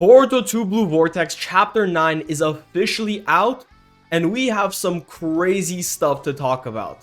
Boruto 2 Blue Vortex Chapter 9 is officially out, and we have some crazy stuff to talk about.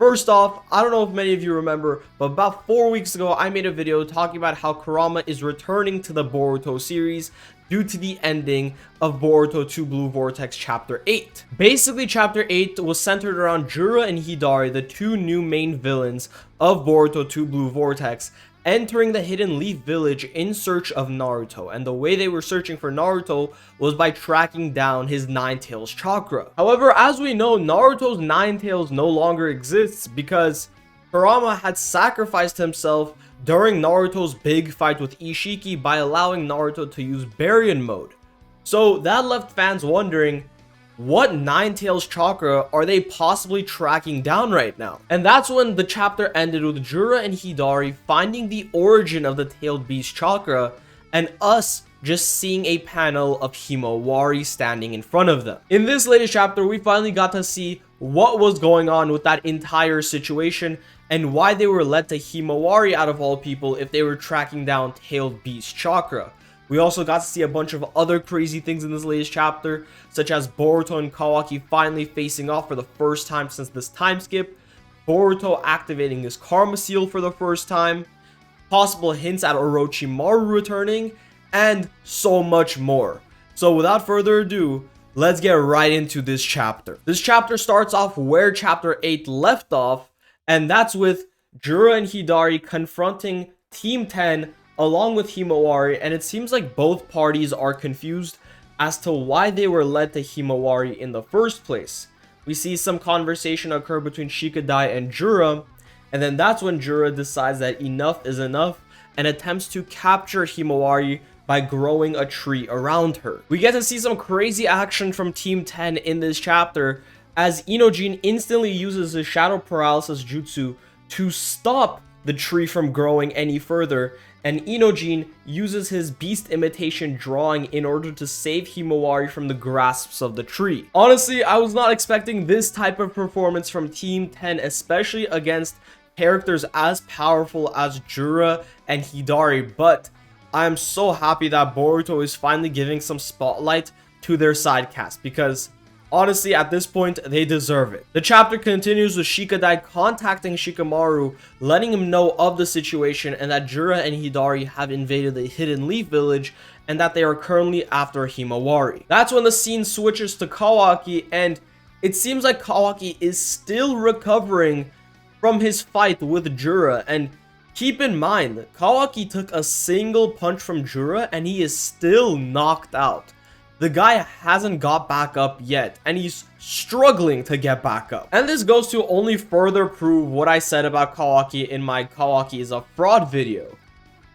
First off, I don't know if many of you remember, but about 4 weeks ago, I made a video talking about how Kurama is returning to the Boruto series due to the ending of Boruto 2 Blue Vortex Chapter 8. Basically, Chapter 8 was centered around Juro and Hidari, the two new main villains of Boruto 2 Blue Vortex, entering the Hidden Leaf Village in search of Naruto, and the way they were searching for Naruto was by tracking down his Nine Tails chakra. However, as we know, Naruto's Nine Tails no longer exists because Kurama had sacrificed himself during Naruto's big fight with Ishiki by allowing Naruto to use Baryon mode. So that left fans wondering, what Nine Tails chakra are they possibly tracking down right now? And that's when the chapter ended with Juro and Hidari finding the origin of the tailed beast chakra, and us just seeing a panel of Himawari standing in front of them. In this latest chapter, we finally got to see what was going on with that entire situation and why they were led to Himawari out of all people if they were tracking down tailed beast chakra. We also got to see a bunch of other crazy things in this latest chapter, such as Boruto and Kawaki finally facing off for the first time since this time skip, Boruto activating his Karma Seal for the first time, possible hints at Orochimaru returning, and so much more. So without further ado, let's get right into this chapter. This chapter starts off where Chapter 8 left off, and that's with Juro and Hidari confronting Team 10 along with Himawari, and it seems like both parties are confused as to why they were led to Himawari in the first place. We see some conversation occur between Shikadai and Juro, and then that's when Juro decides that enough is enough and attempts to capture Himawari by growing a tree around her. We get to see some crazy action from Team 10 in this chapter as Inojin instantly uses his Shadow Paralysis Jutsu to stop the tree from growing any further, and Inojin uses his beast imitation drawing in order to save Himawari from the grasps of the tree. Honestly, I was not expecting this type of performance from Team 10, especially against characters as powerful as Juro and Hidari, but I am so happy that Boruto is finally giving some spotlight to their side cast because honestly, at this point, they deserve it. The chapter continues with Shikadai contacting Shikamaru, letting him know of the situation and that Juro and Hidari have invaded the Hidden Leaf Village and that they are currently after Himawari. That's when the scene switches to Kawaki, and it seems like Kawaki is still recovering from his fight with Juro. And keep in mind, Kawaki took a single punch from Juro and he is still knocked out. The guy hasn't got back up yet, and he's struggling to get back up. And this goes to only further prove what I said about Kawaki in my Kawaki is a fraud video.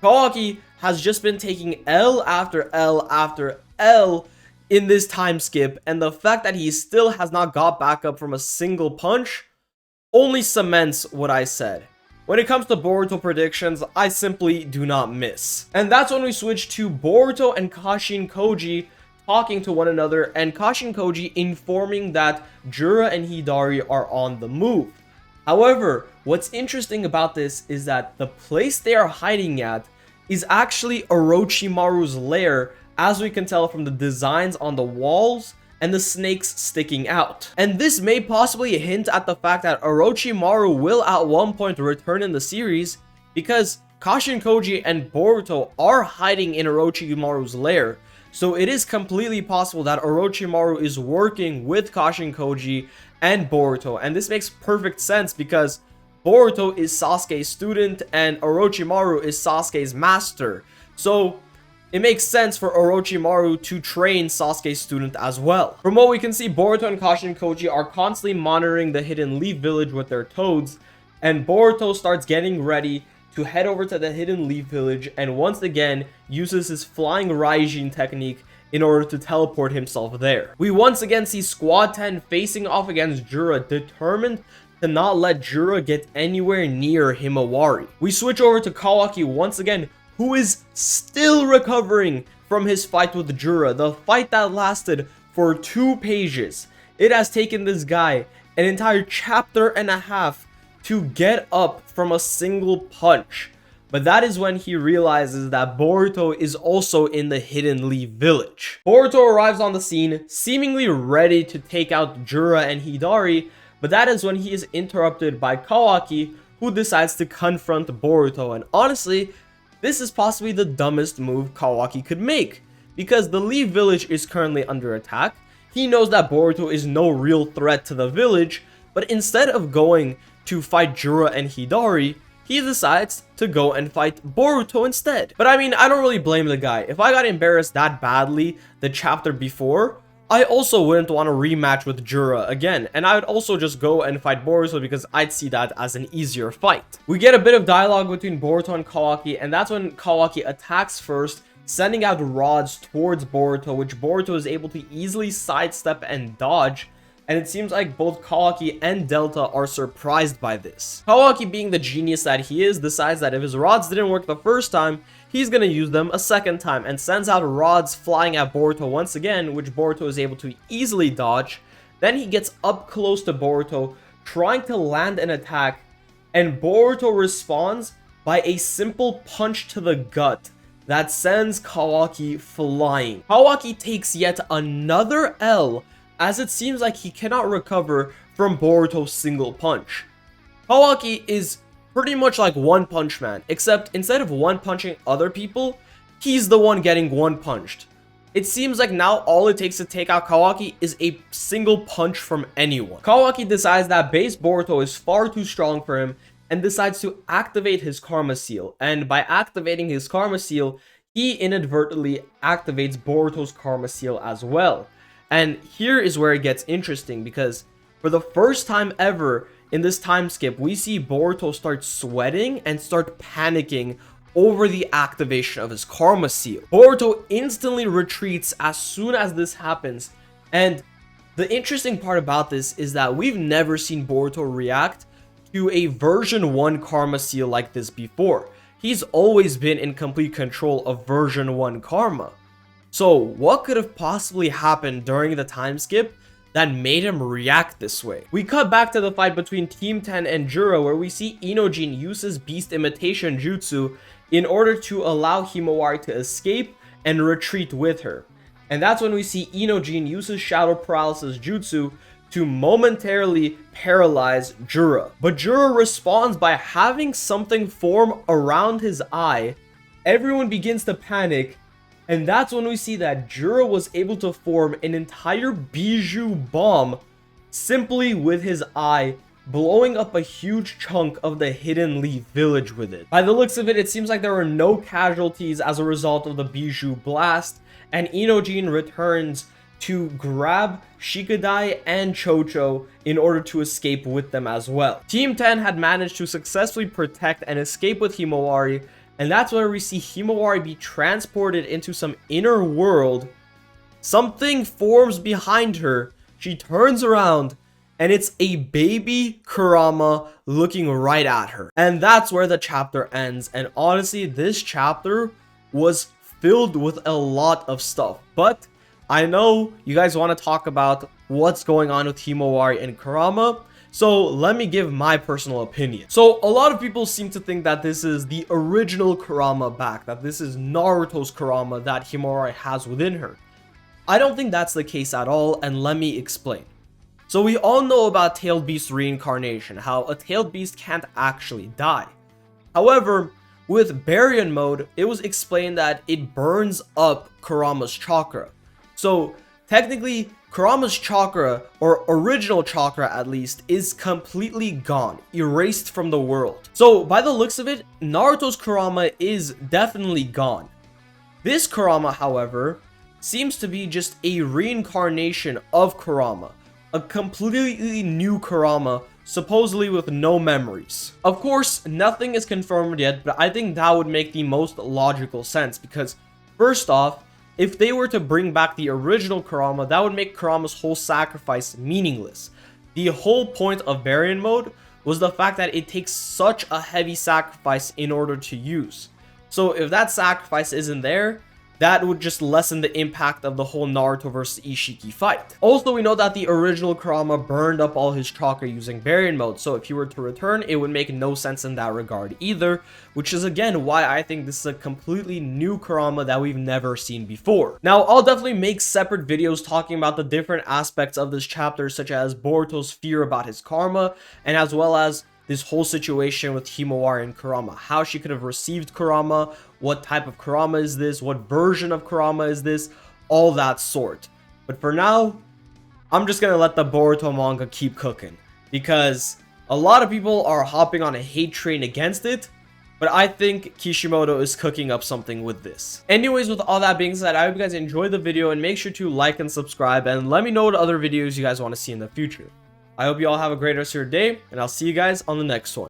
Kawaki has just been taking L after L after L in this time skip, and the fact that he still has not got back up from a single punch only cements what I said. When it comes to Boruto predictions, I simply do not miss. And that's when we switch to Boruto and Kashin Koji talking to one another, and Kashin Koji informing that Juro and Hidari are on the move. However, what's interesting about this is that the place they are hiding at is actually Orochimaru's lair, as we can tell from the designs on the walls and the snakes sticking out. And this may possibly hint at the fact that Orochimaru will at one point return in the series, because Kashin Koji and Boruto are hiding in Orochimaru's lair. So it is completely possible that Orochimaru is working with Kashin Koji and Boruto, and this makes perfect sense because Boruto is Sasuke's student and Orochimaru is Sasuke's master. So it makes sense for Orochimaru to train Sasuke's student as well. From what we can see, Boruto and Kashin Koji are constantly monitoring the Hidden Leaf Village with their toads, and Boruto starts getting ready to head over to the Hidden Leaf Village and once again uses his flying Raijin technique in order to teleport himself there. We once again see Squad 10 facing off against Juro, determined to not let Juro get anywhere near Himawari. We switch over to Kawaki once again, who is still recovering from his fight with Juro, the fight that lasted for 2 pages. It has taken this guy an entire chapter and a half to get up from a single punch. But that is when he realizes that Boruto is also in the Hidden Leaf Village. Boruto arrives on the scene, seemingly ready to take out Juro and Hidari, but that is when he is interrupted by Kawaki, who decides to confront Boruto. And honestly, this is possibly the dumbest move Kawaki could make, because the Leaf Village is currently under attack. He knows that Boruto is no real threat to the village, but instead of going to fight Juro and Hidari, he decides to go and fight Boruto instead. But I mean, I don't really blame the guy. If I got embarrassed that badly the chapter before, I also wouldn't want to rematch with Juro again, and I would also just go and fight Boruto because I'd see that as an easier fight. We get a bit of dialogue between Boruto and Kawaki, and that's when Kawaki attacks first, sending out rods towards Boruto, which Boruto is able to easily sidestep and dodge. And it seems like both Kawaki and Delta are surprised by this. Kawaki, being the genius that he is, decides that if his rods didn't work the first time, he's gonna use them a second time, and sends out rods flying at Boruto once again, which Boruto is able to easily dodge. Then he gets up close to Boruto, trying to land an attack, and Boruto responds by a simple punch to the gut that sends Kawaki flying. Kawaki takes yet another L, as it seems like he cannot recover from Boruto's single punch. Kawaki is pretty much like One Punch Man, except instead of one punching other people, he's the one getting one punched. It seems like now all it takes to take out Kawaki is a single punch from anyone. Kawaki decides that base Boruto is far too strong for him and decides to activate his Karma Seal. And by activating his Karma Seal, he inadvertently activates Boruto's Karma Seal as well. And here is where it gets interesting, because for the first time ever in this time skip, we see Boruto start sweating and start panicking over the activation of his Karma Seal. Boruto instantly retreats as soon as this happens, and the interesting part about this is that we've never seen Boruto react to a version 1 Karma Seal like this before. He's always been in complete control of version 1 Karma. So what could have possibly happened during the time skip that made him react this way? We cut back to the fight between Team 10 and Juro, where we see Inojin use his Beast Imitation Jutsu in order to allow Himawari to escape and retreat with her. And that's when we see Inojin use his Shadow Paralysis Jutsu to momentarily paralyze Juro. But Juro responds by having something form around his eye. Everyone begins to panic, and that's when we see that Juro was able to form an entire Beu Bomb simply with his eye, blowing up a huge chunk of the Hidden Leaf Village with it. By the looks of it, it seems like there were no casualties as a result of the Beu blast, and Inojin returns to grab Shikadai and Chocho in order to escape with them as well. Team 10 had managed to successfully protect and escape with Himawari, and that's where we see Himawari be transported into some inner world. Something forms behind her. She turns around, and it's a baby Kurama looking right at her. And that's where the chapter ends. And honestly, this chapter was filled with a lot of stuff. But I know you guys want to talk about what's going on with Himawari and Kurama, so let me give my personal opinion. So a lot of people seem to think that this is the original Kurama back, that this is Naruto's Kurama that Himawari has within her. I don't think that's the case at all, and let me explain. So we all know about Tailed Beast reincarnation, how a Tailed Beast can't actually die. However, with Baryon mode, it was explained that it burns up Kurama's chakra. So technically, Kurama's chakra, or original chakra at least, is completely gone, erased from the world. So by the looks of it, Naruto's Kurama is definitely gone. This Kurama, however, seems to be just a reincarnation of Kurama, a completely new Kurama, supposedly with no memories. Of course, nothing is confirmed yet, but I think that would make the most logical sense, because first off, if they were to bring back the original Kurama, that would make Kurama's whole sacrifice meaningless. The whole point of Baryon mode was the fact that it takes such a heavy sacrifice in order to use. So if that sacrifice isn't there, that would just lessen the impact of the whole Naruto versus Ishiki fight. Also, we know that the original Kurama burned up all his chakra using Variant Mode, so if he were to return, it would make no sense in that regard either, which is again why I think this is a completely new Kurama that we've never seen before. Now, I'll definitely make separate videos talking about the different aspects of this chapter, such as Boruto's fear about his karma, and as well as this whole situation with Himawari and Kurama, how she could have received Kurama, what type of Kurama is this, what version of Kurama is this, all that sort. But for now, I'm just gonna let the Boruto manga keep cooking, because a lot of people are hopping on a hate train against it, but I think Kishimoto is cooking up something with this. Anyways, with all that being said, I hope you guys enjoyed the video, and make sure to like and subscribe, and let me know what other videos you guys want to see in the future. I hope you all have a great rest of your day, and I'll see you guys on the next one.